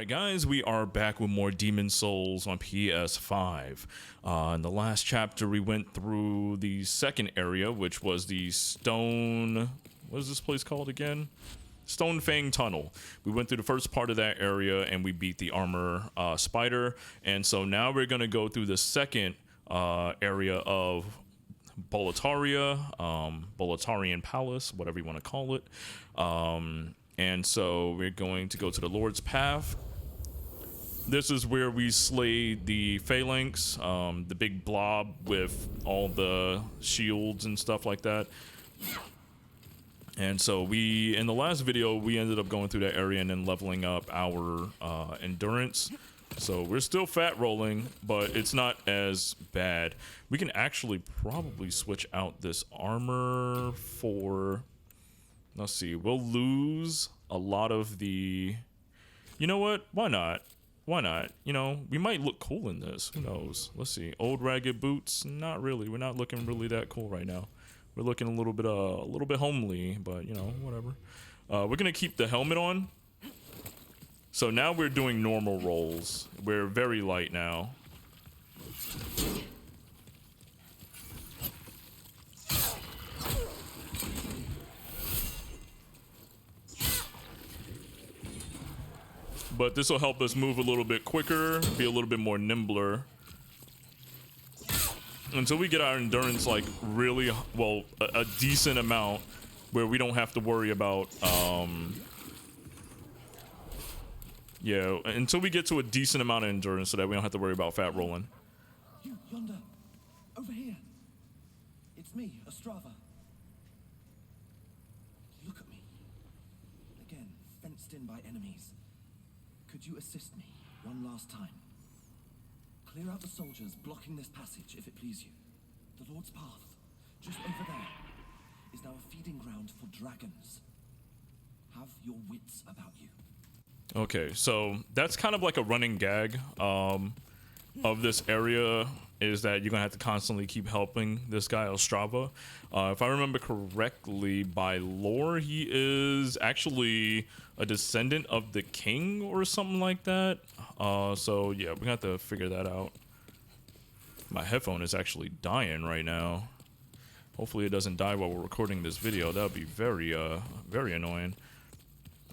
Alright guys, we are back with more Demon Souls on PS5. In the last chapter we went through the second area, which was the Stone... what is this place called again? Stone Fang Tunnel. We went through the first part of that area and we beat the armor spider. And so now we're going to go through the second area of Boletaria, Boletarian Palace, whatever you want to call it. And so we're going to go to the Lord's Path. This is where we slayed the Phalanx, the big blob with all the shields and stuff like that. And so in the last video, we ended up going through that area and then leveling up our endurance. So we're still fat rolling, but it's not as bad. We can actually probably switch out this armor for... let's see, we'll lose a lot of the... you know what? Why not? Why not? You know, we might look cool in this. Who knows? Let's see. Old ragged boots? Not really. We're not looking really that cool right now. We're looking a little bit homely, but you know, whatever. We're gonna keep the helmet on. So now we're doing normal rolls. We're very light now. But this will help us move a little bit quicker, be a little bit more nimbler. Until we get our endurance like really, well, a decent amount where we don't have to worry about, yeah, until we get to a decent amount of endurance so that we don't have to worry about fat rolling. You, yonder, over here. It's me, Ostrava. Look at me. Again, fenced in by enemies. Could you assist me one last time? Clear out the soldiers blocking this passage, if it please you. The Lord's Path, just over there, is now a feeding ground for dragons. Have your wits about you. Okay, so that's kind of like a running gag of this area, is that you're gonna have to constantly keep helping this guy Ostrava. If I remember correctly, by lore, he is actually a descendant of the king or something like that. So yeah, we're gonna have to figure that out. My headphone is actually dying right now. Hopefully it doesn't die while we're recording this video. That would be very annoying.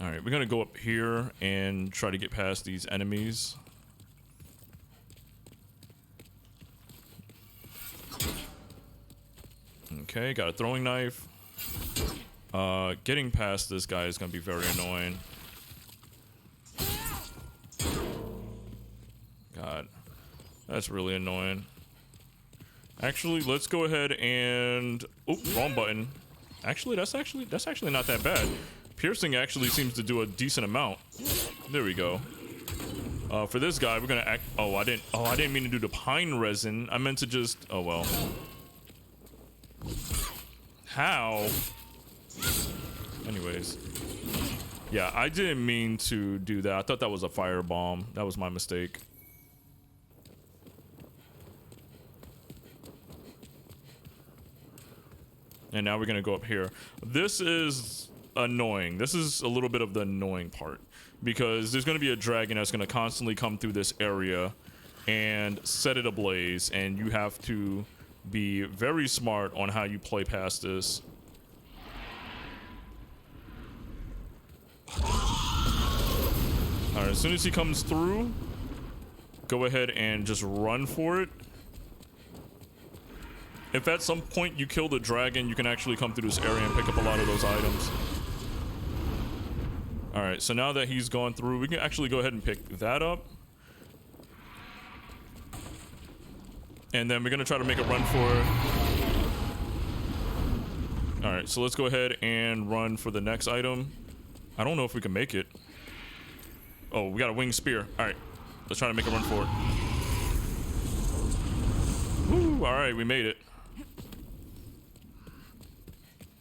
All right, we're gonna go up here and try to get past these enemies. Okay, got a throwing knife. Getting past this guy is gonna be very annoying. God, that's really annoying. Actually, let's go ahead and... oh, wrong button. Actually, that's actually not that bad. Piercing actually seems to do a decent amount. There we go. For this guy, we're gonna act... oh, I didn't mean to do the pine resin. I meant to just... oh, well. How? Anyways. Yeah, I didn't mean to do that. I thought that was a firebomb. That was my mistake. And now we're gonna go up here. This is annoying. This is a little bit of the annoying part, because there's gonna be a dragon that's gonna constantly come through this area and set it ablaze, and you have to be very smart on how you play past this. Alright, as soon as he comes through, go ahead and just run for it. If at some point you kill the dragon, you can actually come through this area and pick up a lot of those items. Alright, so now that he's gone through, we can actually go ahead and pick that up. And then we're gonna try to make a run for it. Alright, so let's go ahead and run for the next item. I don't know if we can make it. Oh, we got a winged spear. Alright, let's try to make a run for it. Woo, alright, we made it.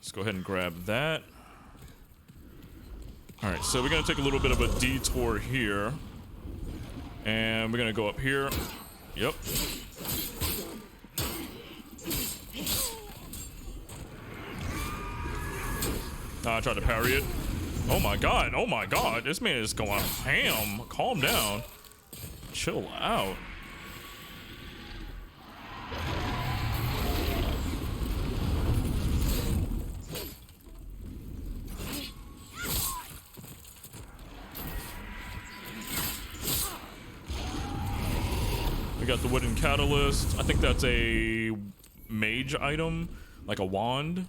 Let's go ahead and grab that. Alright, so we're gonna take a little bit of a detour here. And we're gonna go up here. Yep. I tried to parry it. Oh my god, oh my god. This man is going ham. Calm down. Chill out. We got the wooden catalyst. I think that's a mage item, like a wand.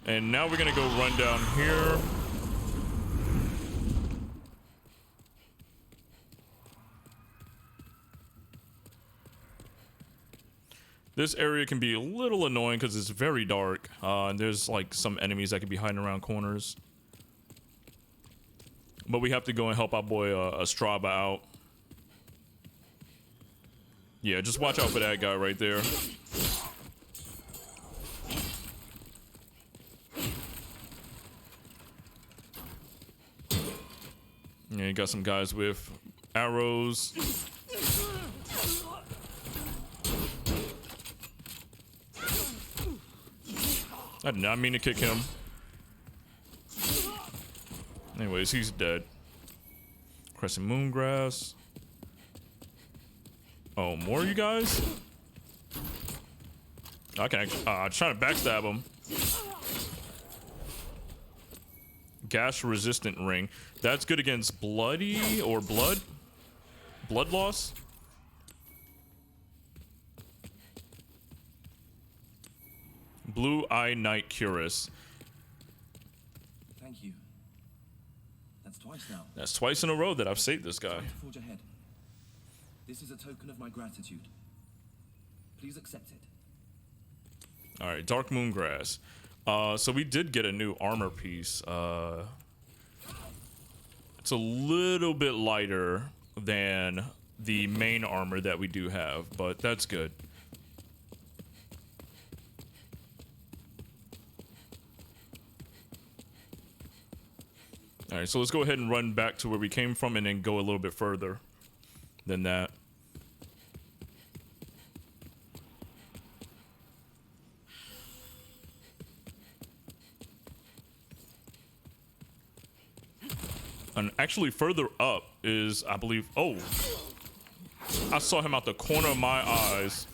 And now we're gonna go run down here. This area can be a little annoying because it's very dark, and there's like some enemies that could be hiding around corners. But we have to go and help our boy Straba out. Yeah, just watch out for that guy right there. Yeah, you got some guys with arrows. I did not mean to kick him. Anyways, he's dead. Crescent moongrass. Oh, more of you guys? I can actually, trying to backstab him. Gash resistant ring. That's good against bloody or blood loss. Blue Eye Knight Cuirass. Thank you. That's twice now. That's twice in a row that I've saved this guy. Forge ahead. This is a token of my gratitude. Please accept it. All right, Dark Moongrass. So we did get a new armor piece. It's a little bit lighter than the main armor that we do have, but that's good. All right, so let's go ahead and run back to where we came from and then go a little bit further than that. And actually further up is, I believe, oh, I saw him out the corner of my eyes.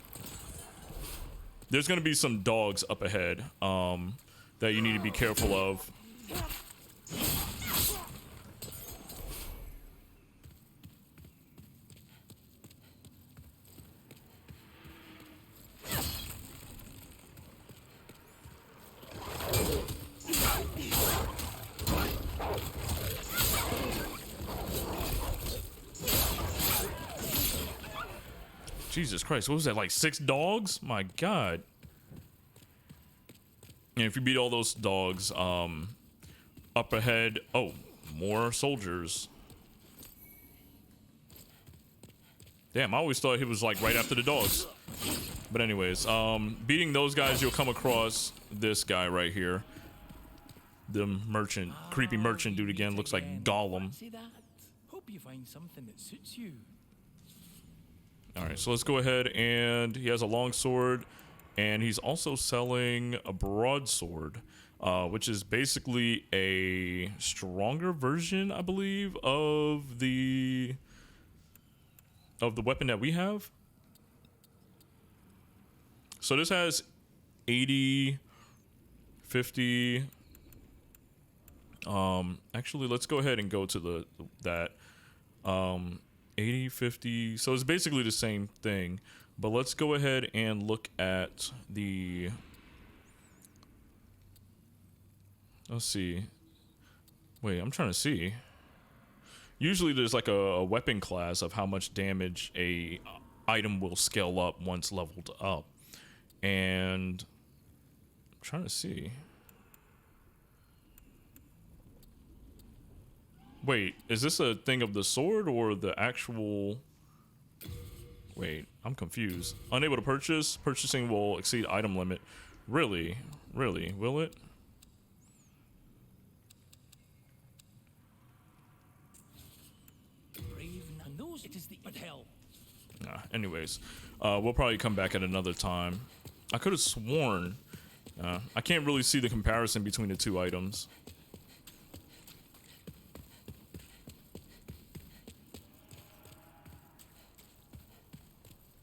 There's gonna be some dogs up ahead that you need to be careful of. Jesus Christ, what was that, like 6 dogs? My God. And if you beat all those dogs, up ahead, oh, more soldiers. Damn, I always thought he was like right after the dogs. But anyways, beating those guys, you'll come across this guy right here. The merchant, creepy merchant dude again, looks like Gollum. Hope you find something that suits you. All right, so let's go ahead, and he has a long sword, and he's also selling a broadsword, which is basically a stronger version, I believe, of the weapon that we have. So this has 80, 50. Actually, let's go ahead and go to that. 80, 50. So it's basically the same thing, but let's go ahead and look at the. Let's see. Wait, I'm trying to see. Usually there's like a weapon class of how much damage a item will scale up once leveled up. And I'm trying to see. Wait, is this a thing of the sword or the actual... Wait, I'm confused. Unable to purchase. Purchasing will exceed item limit. Really? Really? Will it? Brave and knows it is the but hell. Nah, anyways. We'll probably come back at another time. I could have sworn I can't really see the comparison between the two items.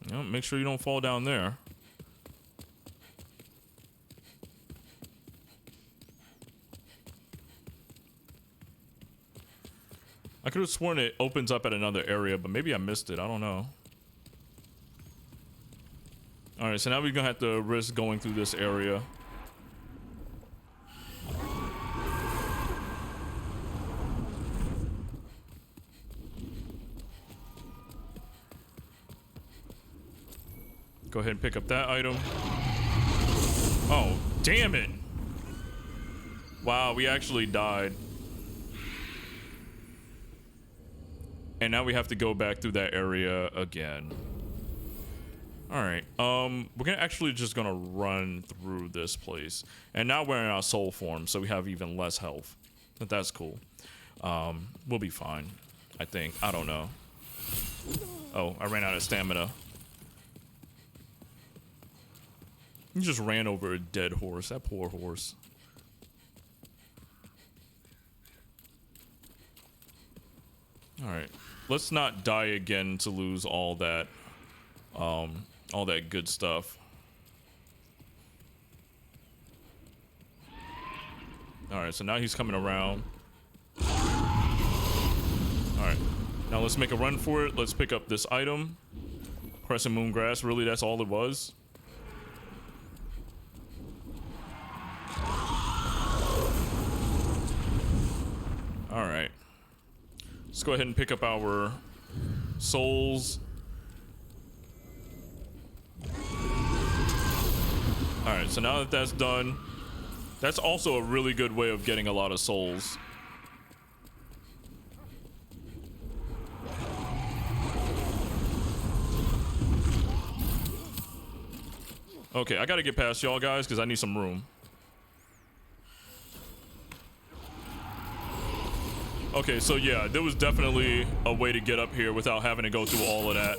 You know, make sure you don't fall down there. I could have sworn it opens up at another area, but maybe I missed it. I don't know. All right, so now we're gonna have to risk going through this area. Go ahead and pick up that item. Oh, damn it. Wow, we actually died. And now we have to go back through that area again. All right, we're actually just gonna run through this place. And now we're in our soul form, so we have even less health. But that's cool. We'll be fine, I think. I don't know. Oh, I ran out of stamina. You just ran over a dead horse. That poor horse. All right, let's not die again to lose all that good stuff. All right, so now he's coming around. All right, now let's make a run for it. Let's pick up this item. Crescent moon grass. Really, that's all it was? All right. Let's go ahead and pick up our souls. All right, so now that that's done, that's also a really good way of getting a lot of souls. Okay, I gotta get past y'all guys because I need some room. Okay, so yeah, there was definitely a way to get up here without having to go through all of that.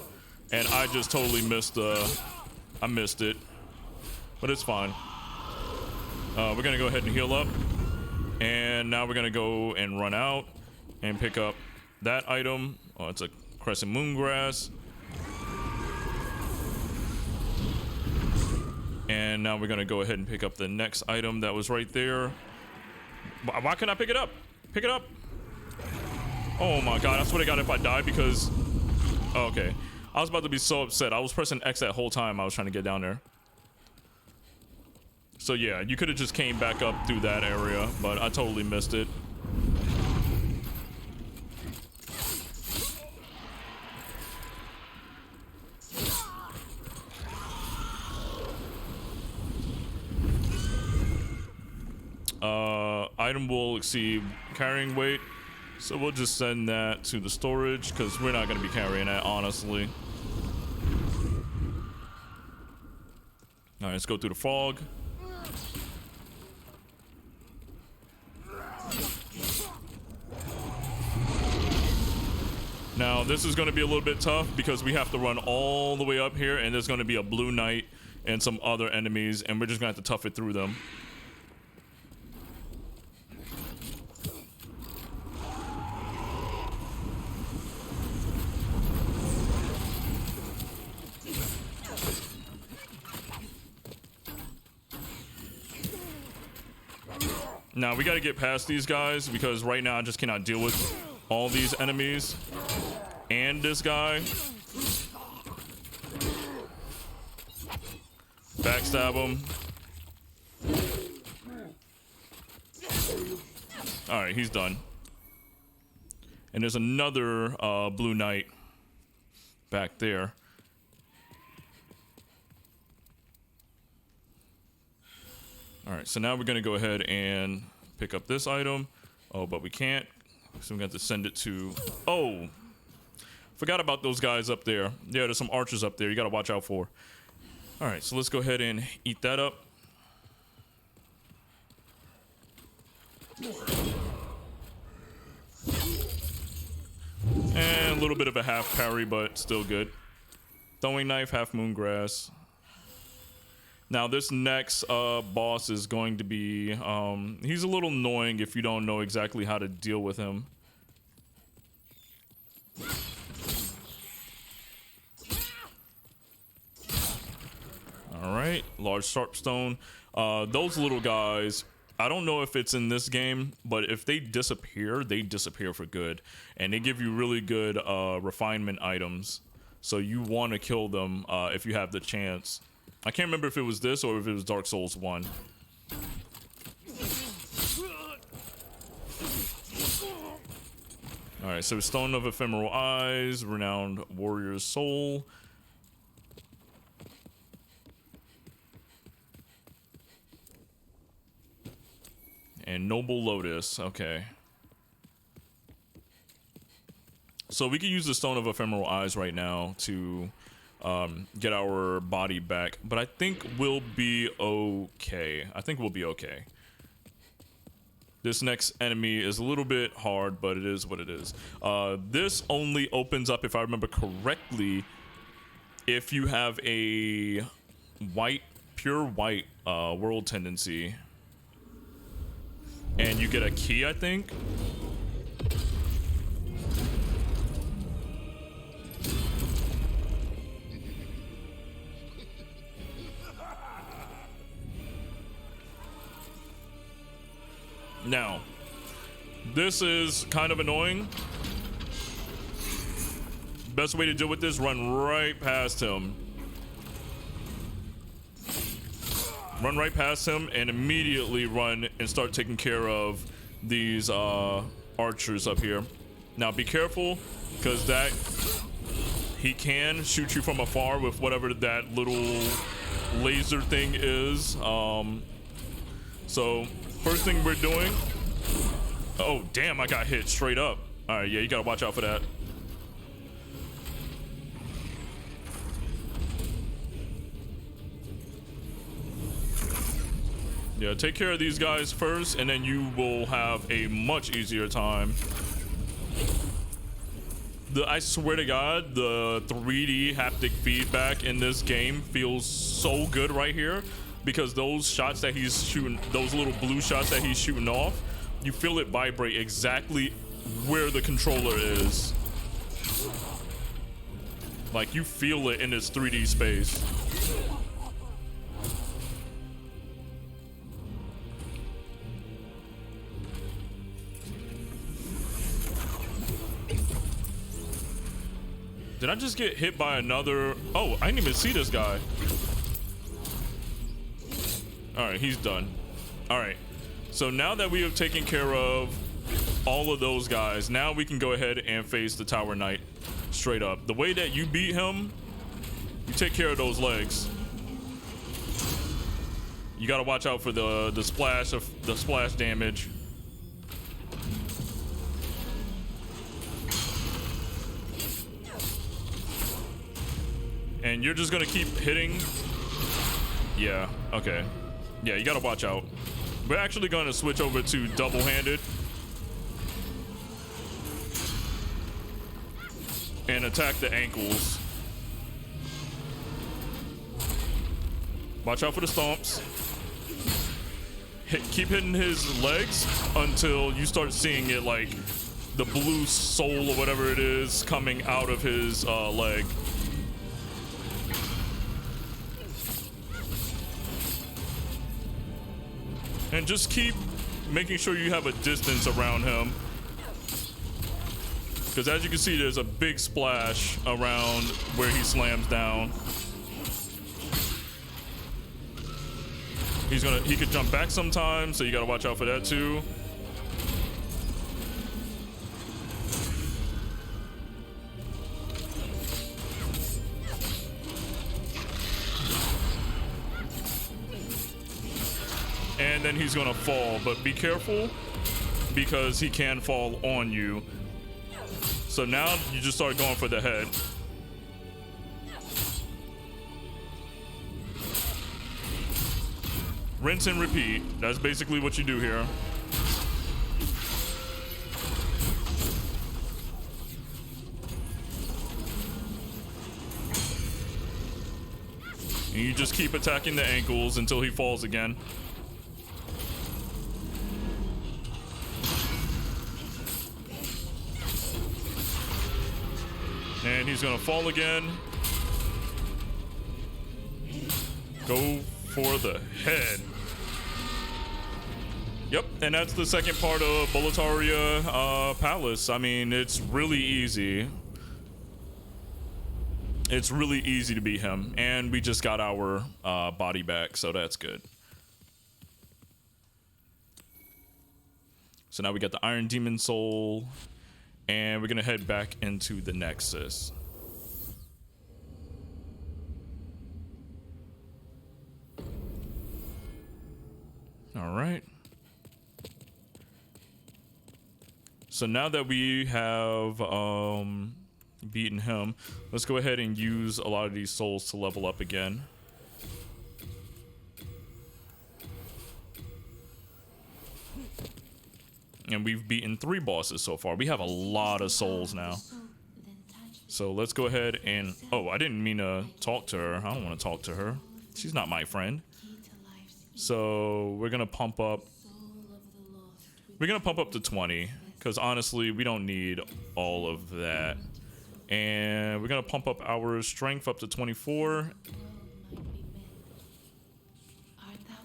And I just totally missed I missed it. But it's fine. We're gonna go ahead and heal up. And now we're gonna go and run out and pick up that item. Oh, it's a crescent moon grass. And now we're gonna go ahead and pick up the next item that was right there. Why can't I pick it up? Pick it up. Oh my god, that's what I got if I die because... Oh, okay. I was about to be so upset. I was pressing X that whole time I was trying to get down there. So yeah, you could have just came back up through that area, but I totally missed it. Item will exceed carrying weight. So we'll just send that to the storage because we're not going to be carrying that, honestly. All right, let's go through the fog. Now, this is going to be a little bit tough because we have to run all the way up here and there's going to be a blue knight and some other enemies and we're just going to have to tough it through them. Now we got to get past these guys because right now I just cannot deal with all these enemies and this guy. Backstab him. All right, he's done. And there's another blue knight back there. All right, so now we're gonna go ahead and pick up this item. Oh, but we can't, so we have to send it to, oh, forgot about those guys up there. Yeah, there's some archers up there you gotta watch out for. All right, so let's go ahead and eat that up. And a little bit of a half parry, but still good. Throwing knife, half moon grass. Now this next boss is going to be he's a little annoying if you don't know exactly how to deal with him. All right, large sharp stone. Those little guys, I don't know if it's in this game, but if they disappear for good, and they give you really good refinement items. So you want to kill them if you have the chance. I can't remember if it was this or if it was Dark Souls 1. All right, so Stone of Ephemeral Eyes, Renowned Warrior's Soul. And Noble Lotus, okay. So we can use the Stone of Ephemeral Eyes right now to get our body back, but I think we'll be okay. This next enemy is a little bit hard, but it is what it is. This only opens up, if I remember correctly, if you have a pure white world tendency. And you get a key, I think. Now, this is kind of annoying. Best way to deal with this, run right past him. Run right past him and immediately run and start taking care of these archers up here. Now be careful, because he can shoot you from afar with whatever that little laser thing is. So first thing we're doing, oh damn, I got hit straight up. All right, yeah, you gotta watch out for that. Yeah, take care of these guys first, and then you will have a much easier time. I swear to God, the 3D haptic feedback in this game feels so good right here, because those shots that he's shooting, those little blue shots that he's shooting off, you feel it vibrate exactly where the controller is. Like, you feel it in this 3D space. Did I just get hit by another? Oh, I didn't even see this guy. All right, he's done. All right, so now that we have taken care of all of those guys, now we can go ahead and face the Tower Knight straight up. The way that you beat him, you take care of those legs. You got to watch out for the splash damage. And you're just gonna keep hitting. Yeah, okay. Yeah, you gotta watch out. We're actually gonna switch over to double-handed and attack the ankles. Watch out for the stomps. Keep hitting his legs until you start seeing it, like the blue soul or whatever it is coming out of his leg. And just keep making sure you have a distance around him. Because as you can see, there's a big splash around where he slams down. He could jump back sometimes, so you gotta watch out for that too. And then he's gonna fall, but be careful because he can fall on you. So now you just start going for the head. Rinse and repeat. That's basically what you do here. And you just keep attacking the ankles until he falls again. And he's gonna fall again. Go for the head. Yep, and that's the second part of Boletaria Palace. I mean, it's really easy. It's really easy to beat him, and we just got our body back, so that's good. So now we got the Iron Demon Soul, and we're gonna head back into the Nexus. All right. So now that we have beaten him, let's go ahead and use a lot of these souls to level up again. And we've beaten 3 bosses so far. We have a lot of souls now. So let's go ahead and... Oh, I didn't mean to talk to her. I don't want to talk to her. She's not my friend. So we're going to pump up... We're going to pump up to 20. Because honestly, we don't need all of that. And we're going to pump up our strength up to 24.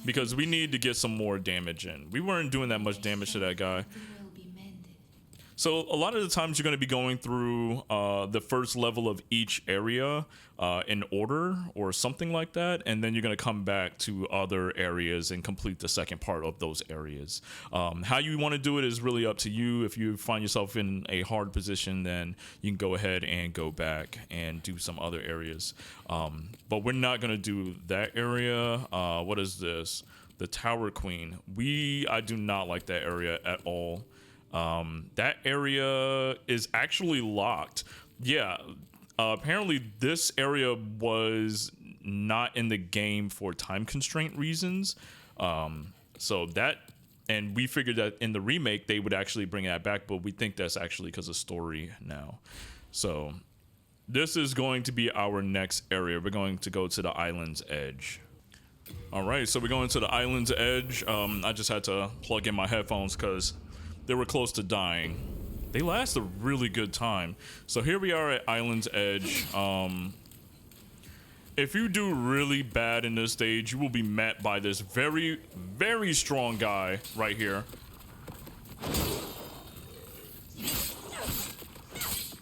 Because we need to get some more damage in. We weren't doing that much damage to that guy. So a lot of the times you're going to be going through the first level of each area in order or something like that, and then you're going to come back to other areas and complete the second part of those areas. How you want to do it is really up to you. If you find yourself in a hard position, then you can go ahead and go back and do some other areas. But we're not going to do that area. What is this? The Tower Queen. I do not like that area at all. That area is actually locked. Yeah, apparently this area was not in the game for time constraint reasons. So that, and we figured that in the remake they would actually bring that back, but we think that's actually because of story now. So this is going to be our next area. We're going to go to the island's edge. All right, so we're going to the island's edge. I just had to plug in my headphones because they were close to dying. They last a really good time. So here we are at Island's Edge. If you do really bad in this stage, you will be met by this very, very strong guy right here.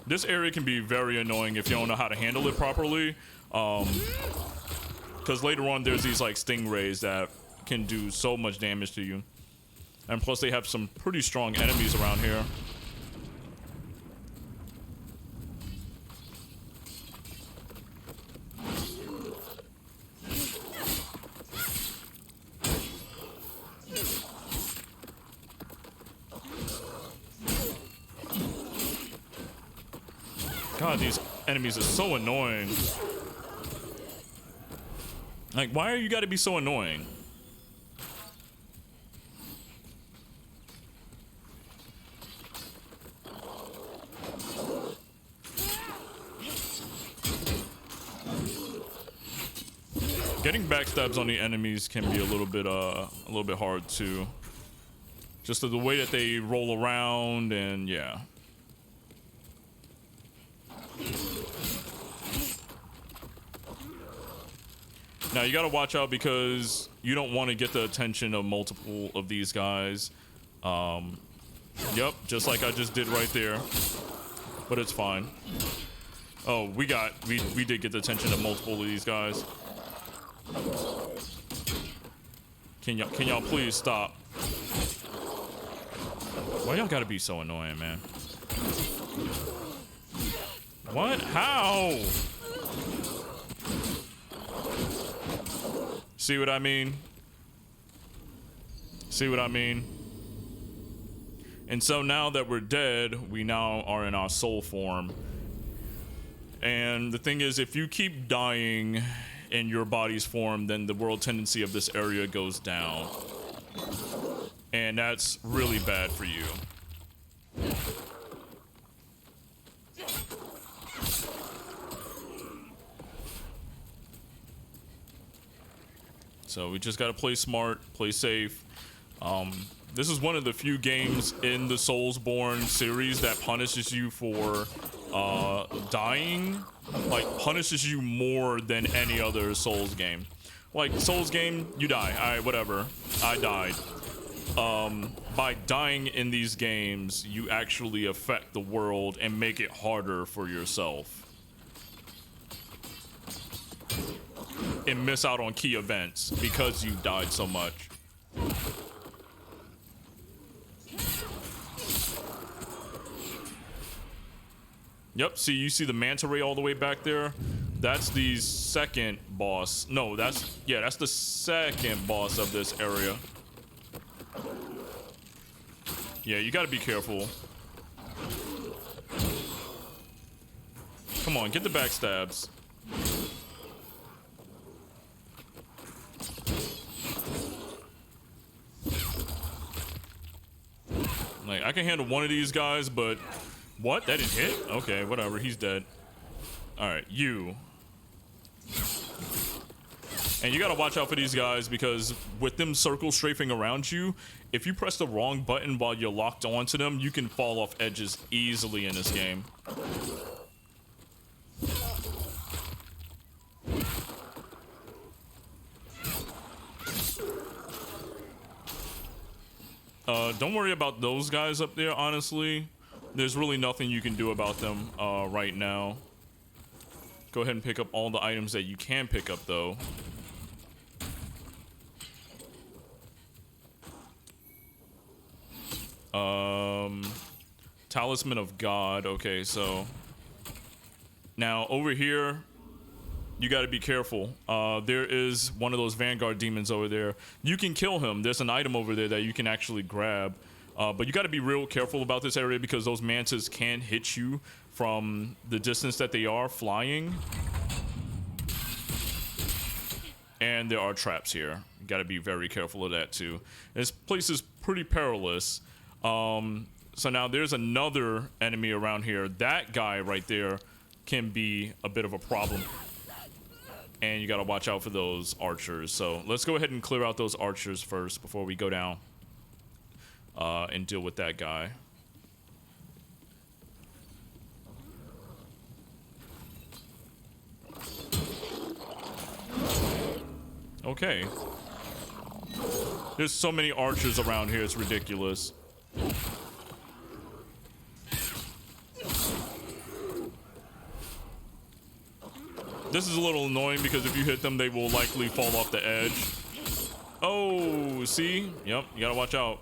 This area can be very annoying if you don't know how to handle it properly. Because later on, there's these like stingrays that can do so much damage to you. And plus they have some pretty strong enemies around here. God, these enemies are so annoying. Like, why are you gotta be so annoying? Getting backstabs on the enemies can be a little bit hard too. Just the way that they roll around, and yeah. Now you gotta watch out because you don't want to get the attention of multiple of these guys. Yep, just like I just did right there. But it's fine. Oh, we did get the attention of multiple of these guys. Can y'all please stop? Why y'all gotta be so annoying, man? What? How? See what I mean? See what I mean? And so now that we're dead, we now are in our soul form. And the thing is, if you keep dying in your body's form, then the world tendency of this area goes down. And that's really bad for you. So we just gotta play smart, play safe. This is one of the few games in the Soulsborne series that punishes you for dying. Like, punishes you more than any other Souls game. Like, Souls game, you die. Alright, whatever. I died. By dying in these games, you actually affect the world and make it harder for yourself. And miss out on key events because you died so much. Yep, see, you see the manta ray all the way back there? That's the second boss. No, that's the second boss of this area. Yeah, you gotta be careful. Come on, get the backstabs. Like, I can handle one of these guys, but... What? That didn't hit? Okay, whatever. He's dead. Alright, you. And you gotta watch out for these guys because with them circle strafing around you, if you press the wrong button while you're locked onto them, you can fall off edges easily in this game. Don't worry about those guys up there, honestly. There's really nothing you can do about them right now. Go ahead and pick up all the items that you can pick up, though. Talisman of God. Okay, so now over here, you got to be careful. There is one of those Vanguard demons over there. You can kill him. There's an item over there that you can actually grab. But you got to be real careful about this area because those mantas can hit you from the distance that they are flying. And there are traps here. You got to be very careful of that too. This place is pretty perilous. So now there's another enemy around here. That guy right there can be a bit of a problem. And you got to watch out for those archers. So let's go ahead and clear out those archers first before we go down and deal with that guy. Okay. There's so many archers around here, it's ridiculous. This is a little annoying because if you hit them, they will likely fall off the edge. Oh, see? Yep, you gotta watch out.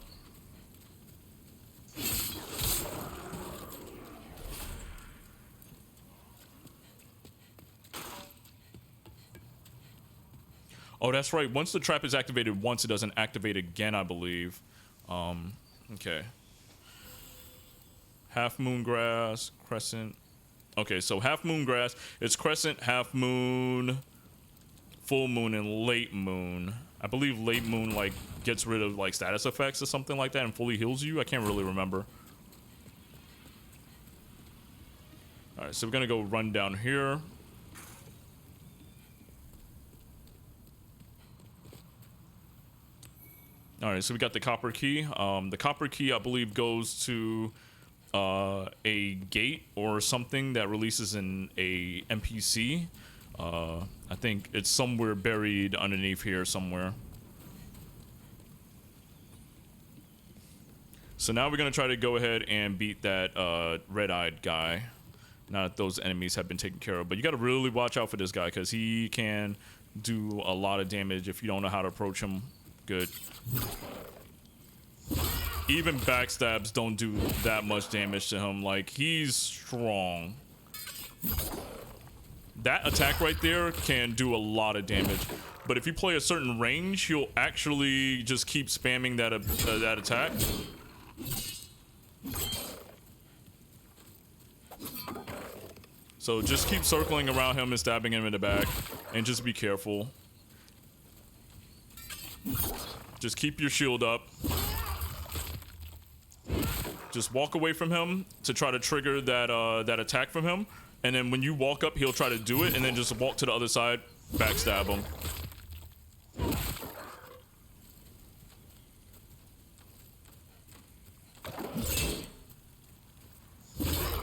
Oh, that's right. Once the trap is activated once, it doesn't activate again, I believe. Okay. Half moon grass, crescent. Okay, so half moon grass. It's crescent, half moon, full moon, and late moon. I believe late moon, like, gets rid of, like, status effects or something like that and fully heals you. I can't really remember. Alright, so we're gonna go run down here. Alright, so we got the copper key. The copper key, I believe, goes to a gate or something that releases a NPC. I think it's somewhere buried underneath here somewhere. So now we're going to try to go ahead and beat that red-eyed guy. Now that those enemies have been taken care of. But you got to really watch out for this guy because he can do a lot of damage if you don't know how to approach him good. Even backstabs don't do that much damage to him. Like, he's strong. That attack right there can do a lot of damage. But if you play a certain range, he'll actually just keep spamming that attack. So just keep circling around him and stabbing him in the back. And just be careful. Just keep your shield up. Just walk away from him to try to trigger that attack from him. And then when you walk up, he'll try to do it. And then just walk to the other side, backstab him.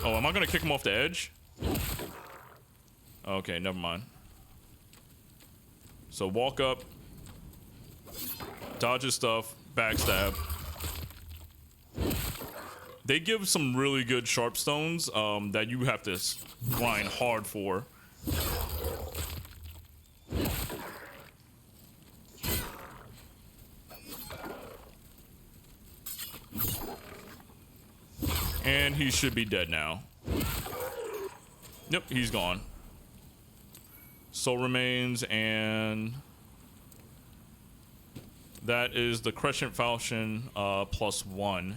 Oh, am I gonna kick him off the edge? Okay, never mind. So walk up, dodge his stuff, backstab. They give some really good sharp stones that you have to grind hard for. And he should be dead now. Yep, he's gone. Soul remains, and that is the Crescent Falchion +1.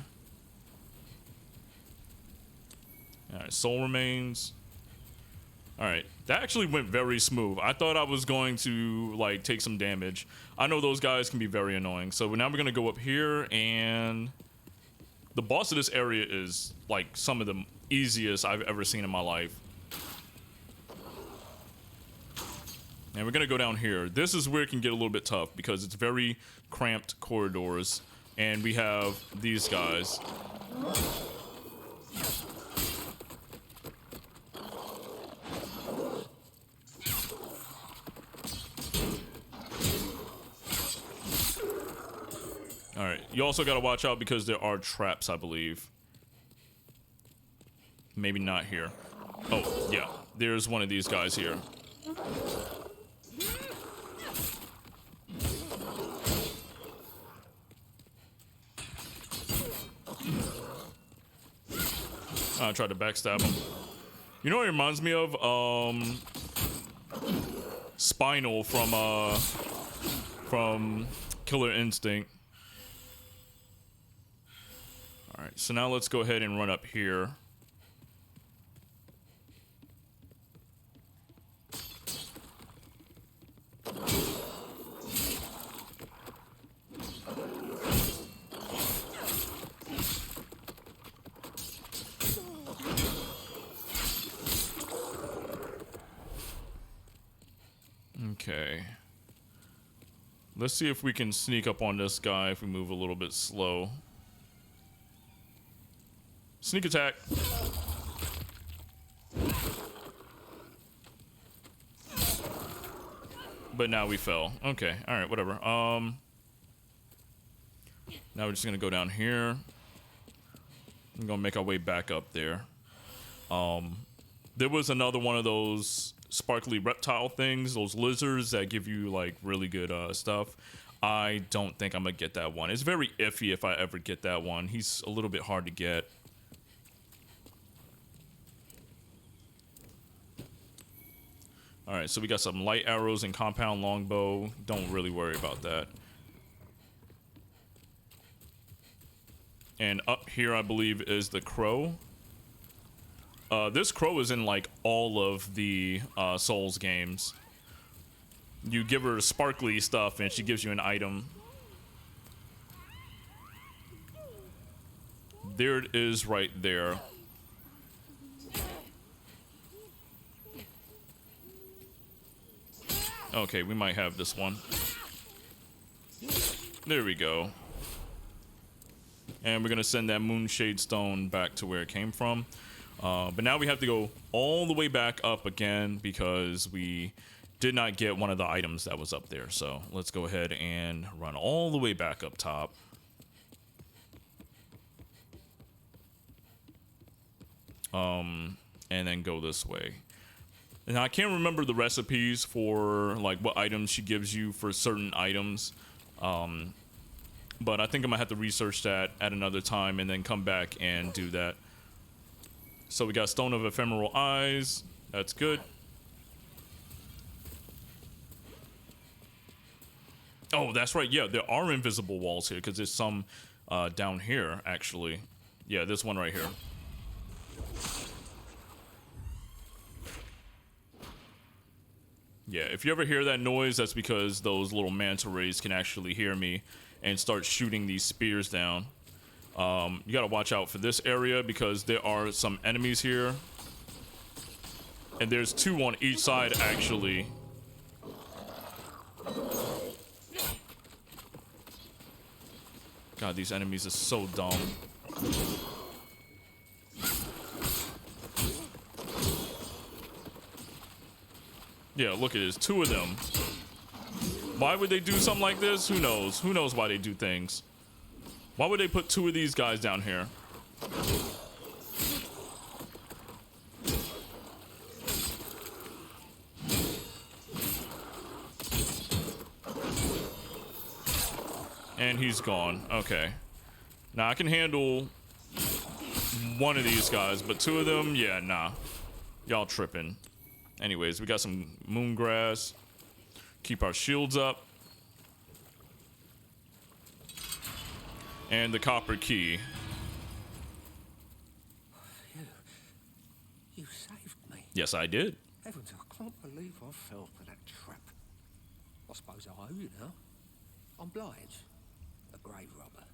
Alright, soul remains. Alright, that actually went very smooth. I thought I was going to like take some damage. I know those guys can be very annoying. So now we're gonna go up here, and the boss of this area is like some of the easiest I've ever seen in my life. And we're gonna go down here. This is where it can get a little bit tough because it's very cramped corridors, and we have these guys. Alright, you also gotta watch out because there are traps, I believe. Maybe not here. Oh, yeah. There's one of these guys here. I tried to backstab him. You know what it reminds me of? Spinal from Killer Instinct. Alright, so now let's go ahead and run up here. Okay. Let's see if we can sneak up on this guy if we move a little bit slow. Sneak attack. But now we fell. Okay, alright, whatever. Now we're just gonna go down here. I'm gonna make our way back up there. There was another one of those sparkly reptile things, those lizards that give you like really good stuff. I don't think I'm gonna get that one. It's very iffy if I ever get that one. He's a little bit hard to get. Alright, so we got some light arrows and compound longbow. Don't really worry about that. And up here, I believe, is the crow. This crow is in like all of the Souls games. You give her sparkly stuff and she gives you an item. There it is right there. Okay, we might have this one. There we go. And we're gonna send that Moonshade Stone back to where it came from. But now we have to go all the way back up again because we did not get one of the items that was up there. So let's go ahead and run all the way back up top. And then go this way. Now I can't remember the recipes for like what items she gives you for certain items. But I think I'm gonna have to research that at another time and then come back and do that. So we got Stone of Ephemeral Eyes. That's good. Oh, that's right. Yeah, there are invisible walls here because there's some down here, actually. Yeah, this one right here. Yeah, if you ever hear that noise, that's because those little manta rays can actually hear me and start shooting these spears down. You gotta watch out for this area because there are some enemies here. And there's two on each side, actually. God, these enemies are so dumb. Yeah, look at this. 2 of them. Why would they do something like this? Who knows? Who knows why they do things? Why would they put 2 of these guys down here? And he's gone. Okay. Now I can handle 1 of these guys, but 2 of them, yeah, nah. Y'all tripping. Anyways, we got some moon grass. Keep our shields up. And the copper key. You saved me. Yes, I did. Heavens, I can't believe I fell for that trap. I suppose I owe you now. I'm Blige, a grave robber.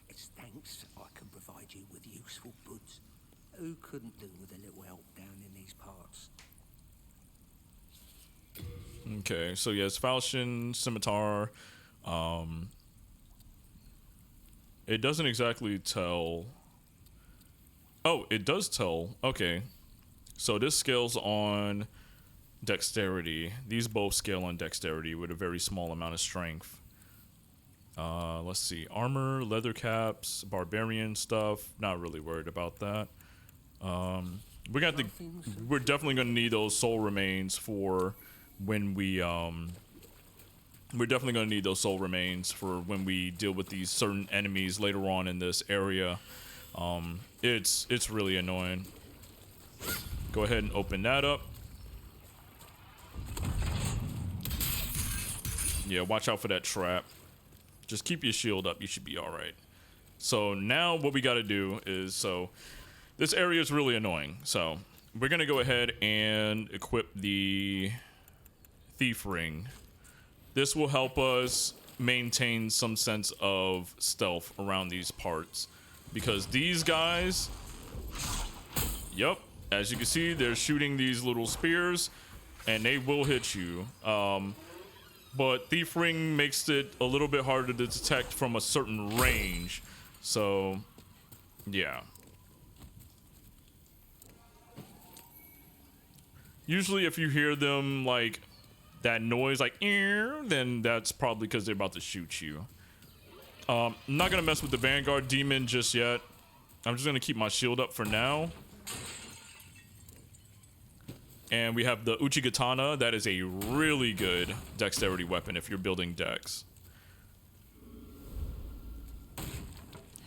It's thanks I can provide you with useful goods. Who couldn't do with a little help down in these parts? Okay, so yes, falchion, scimitar. It doesn't exactly tell. Oh, it does tell. Okay, so this scales on dexterity. These both scale on dexterity with a very small amount of strength. Let's see, armor, leather caps, barbarian stuff. Not really worried about that. We're definitely gonna need those soul remains for when we we're definitely gonna need those soul remains for when we deal with these certain enemies later on in this area. It's really annoying. Go ahead and open that up. Yeah, watch out for that trap. Just keep your shield up, you should be alright. So now what we gotta do is, so this area is really annoying. So we're gonna go ahead and equip the thief ring. This will help us maintain some sense of stealth around these parts. Because these guys, yep, as you can see, they're shooting these little spears and they will hit you. But thief ring makes it a little bit harder to detect from a certain range. So, yeah. Usually if you hear them like that noise like then that's probably because they're about to shoot you. I'm not gonna mess with the Vanguard demon just yet. I'm just gonna keep my shield up for now. And we have the Uchigatana. That is a really good dexterity weapon if you're building dex.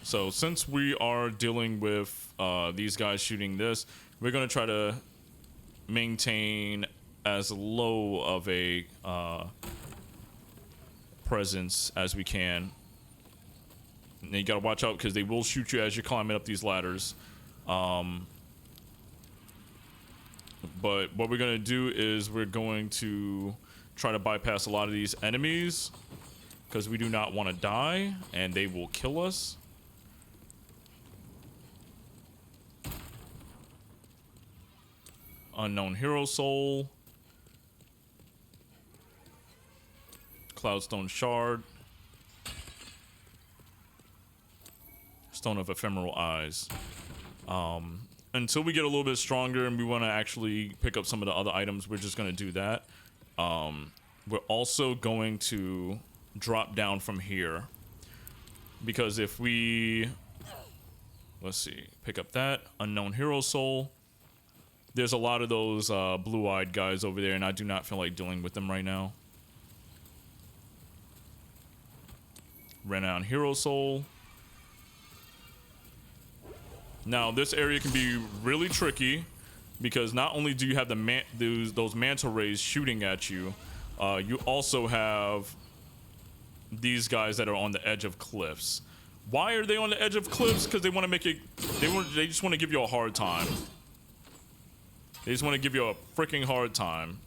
So since we are dealing with these guys shooting this, we're gonna try to maintain as low of a presence as we can. And you gotta watch out because they will shoot you as you're climbing up these ladders. But what we're gonna do is we're going to try to bypass a lot of these enemies because we do not want to die and they will kill us. Unknown hero soul. Cloudstone shard. Stone of ephemeral eyes. Until we get a little bit stronger and we want to actually pick up some of the other items, we're just going to do that. We're also going to drop down from here. Because if we... Let's see. Pick up that. Unknown hero soul. There's a lot of those blue-eyed guys over there, and I do not feel like dealing with them right now. Renowned hero soul. Now, this area can be really tricky because not only do you have those manta rays shooting at you, you also have these guys that are on the edge of cliffs. Why are they on the edge of cliffs? Because they want to make it. They just want to give you a hard time. They just want to give you a freaking hard time.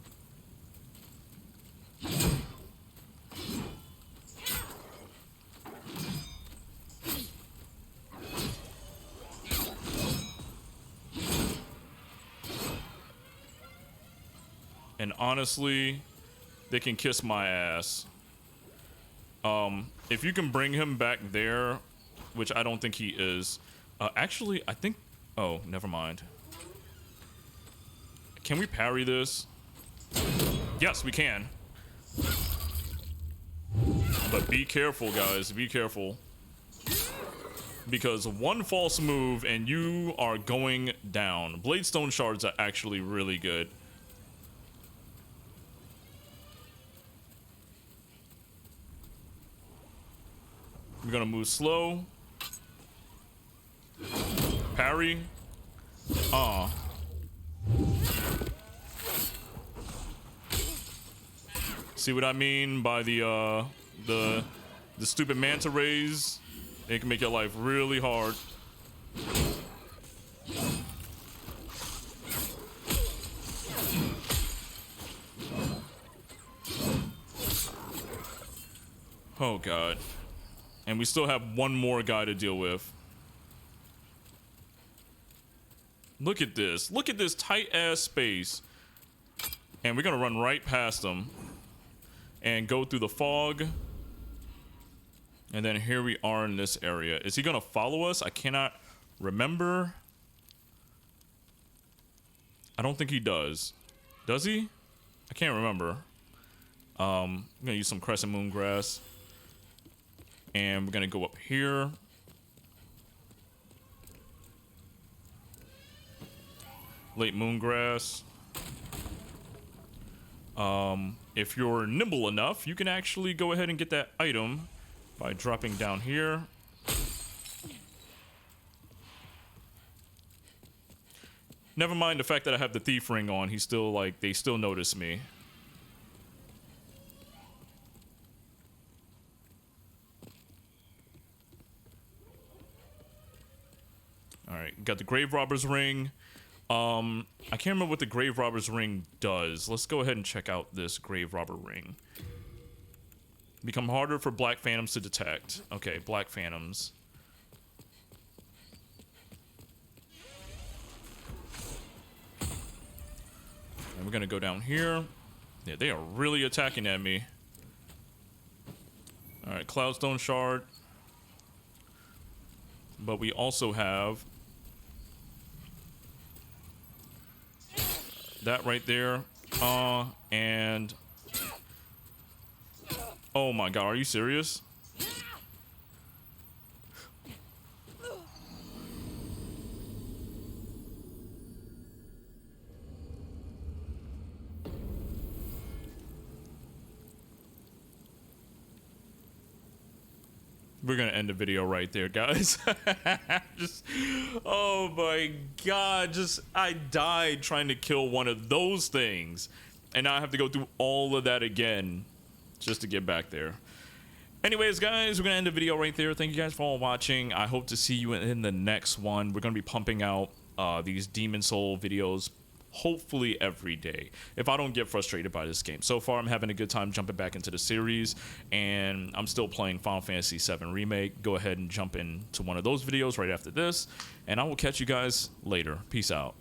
And honestly, they can kiss my ass. If you can bring him back there, which I don't think he is. Actually, I think... Oh, never mind. Can we parry this? Yes, we can. But be careful, guys. Be careful. Because one false move and you are going down. Bladestone shards are actually really good. We're gonna move slow. Parry. See what I mean by the stupid manta rays? It can make your life really hard. Oh god. And we still have one more guy to deal with. Look at this. Look at this tight ass space. And we're gonna run right past him and go through the fog. And then here we are in this area. Is he gonna follow us? I cannot remember. I don't think he does. Does he? I can't remember. I'm gonna use some crescent moon grass. And we're gonna go up here. Late moon grass. If you're nimble enough, you can actually go ahead and get that item by dropping down here. Never mind the fact that I have the thief ring on. He's still like, they still notice me. All right, got the grave robber's ring. I can't remember what the grave robber's ring does. Let's go ahead and check out this grave robber ring. Become harder for black phantoms to detect. Okay, black phantoms. And we're gonna go down here. Yeah, they are really attacking at me. All right, cloudstone shard. But we also have that right there. And oh my god, are you serious? We're gonna end the video right there, guys. Just, oh my god, I died trying to kill one of those things, and now I have to go through all of that again just to get back there. Anyways, guys, we're gonna end the video right there. Thank you guys for all watching. I hope to see you in the next one. We're gonna be pumping out these Demon Soul videos hopefully every day if I don't get frustrated by this game. So far I'm having a good time jumping back into the series, and I'm still playing Final Fantasy VII Remake. Go ahead and jump into one of those videos right after this, and I will catch you guys later. Peace out.